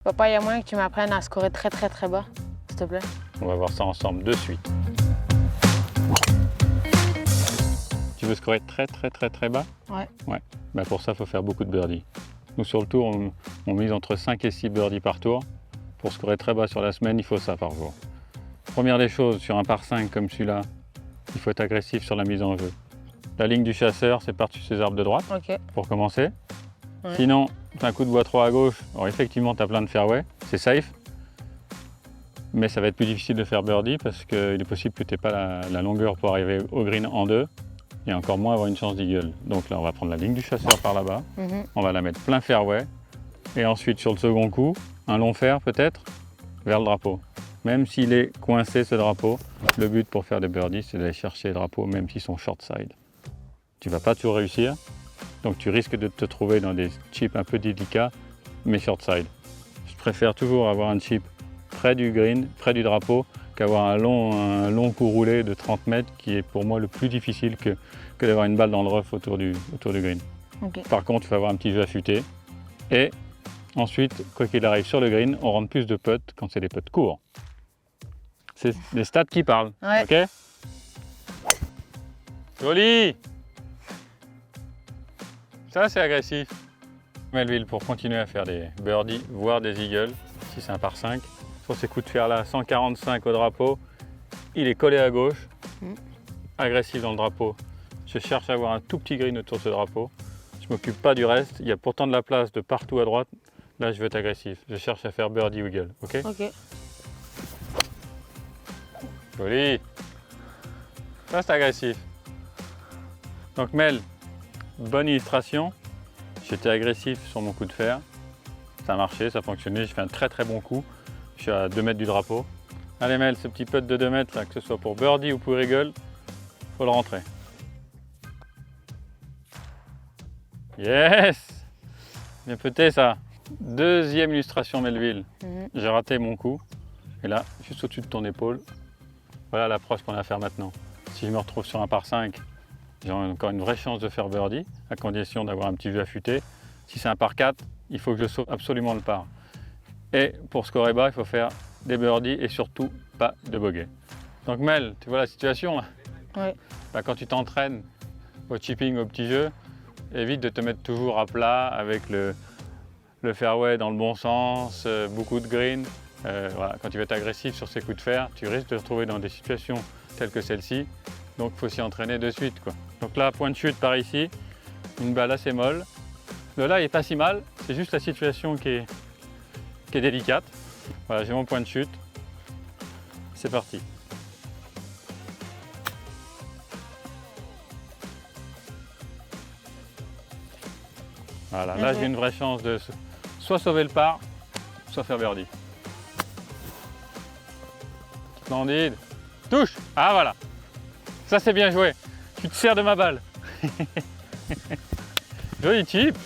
Papa, il y a moyen que tu m'apprennes à scorer très bas, s'il te plaît. On va voir ça ensemble de suite. Tu veux scorer très bas? Ouais. Ouais. Bah pour ça, il faut faire beaucoup de birdies. Nous, sur le tour, on mise entre 5 et 6 birdies par tour. Pour scorer très bas sur la semaine, il faut ça par jour. Première des choses, sur un par 5 comme celui-là, il faut être agressif sur la mise en jeu. La ligne du chasseur, c'est par-dessus ces arbres de droite, Ok. pour commencer. Ouais. Sinon, tu as un coup de bois 3 à gauche, alors effectivement, tu as plein de fairway, c'est safe. Mais ça va être plus difficile de faire birdie parce qu'il est possible que tu n'aies pas la longueur pour arriver au green en 2 et encore moins avoir une chance d'eagle. Donc là, on va prendre la ligne du chasseur par là-bas, on va la mettre plein fairway et ensuite sur le second coup, un long fer peut-être vers le drapeau. Même s'il est coincé ce drapeau, le but pour faire des birdies, c'est d'aller chercher les drapeaux même s'ils sont short side. Tu ne vas pas toujours réussir, donc tu risques de te trouver dans des chips un peu délicats, mais short side. Je préfère toujours avoir un chip près du green, près du drapeau, qu'avoir un long coup roulé de 30 mètres qui est pour moi le plus difficile que d'avoir une balle dans le rough autour du green. Okay. Par contre, il faut avoir un petit jeu affûté. Et ensuite, quoi qu'il arrive sur le green, on rentre plus de putts quand c'est des putts courts. C'est les stats qui parlent, ouais. Ok? Joli! Ça, c'est agressif. Melville, pour continuer à faire des birdies, voire des eagles, si c'est un par 5, sur ces coups de fer là, 145 au drapeau, il est collé à gauche, agressif dans le drapeau. Je cherche à avoir un tout petit green autour de ce drapeau. Je ne m'occupe pas du reste, il y a pourtant de la place de partout à droite. Là, je veux être agressif. Je cherche à faire birdie ou eagle, ok? Ok. Joli! Ça, c'est agressif. Donc Mel, bonne illustration. J'étais agressif sur mon coup de fer. Ça a marché, ça a fonctionné. J'ai fait un très bon coup. Je suis à 2 mètres du drapeau. Allez Mel, ce petit putt de 2 mètres, là, que ce soit pour birdie ou pour eagle, faut le rentrer. Yes! Bien puté ça. Deuxième illustration Melville. J'ai raté mon coup. Et là, juste au-dessus de ton épaule, voilà l'approche qu'on a à faire maintenant. Si je me retrouve sur un par 5, j'ai encore une vraie chance de faire birdie, à condition d'avoir un petit jeu affûté. Si c'est un par 4, il faut que je saute absolument le par. Et pour scorer bas, il faut faire des birdies et surtout pas de bogey. Donc Mel, tu vois la situation là? Oui. Bah, quand tu t'entraînes au chipping, au petit jeu, évite de te mettre toujours à plat avec le fairway dans le bon sens, beaucoup de green. Voilà. Quand tu vas être agressif sur ces coups de fer, tu risques de te retrouver dans des situations telles que celle-ci. Donc il faut s'y entraîner de suite, quoi. Donc là, point de chute par ici, une balle assez molle. Le là, il n'est pas si mal, c'est juste la situation qui est délicate. Voilà, j'ai mon point de chute. C'est parti. Voilà, là j'ai une vraie chance de soit sauver le par, soit faire birdie. Splendide. Touche! Ah voilà. Ça c'est bien joué. Tu te sers de ma balle. Joli chip.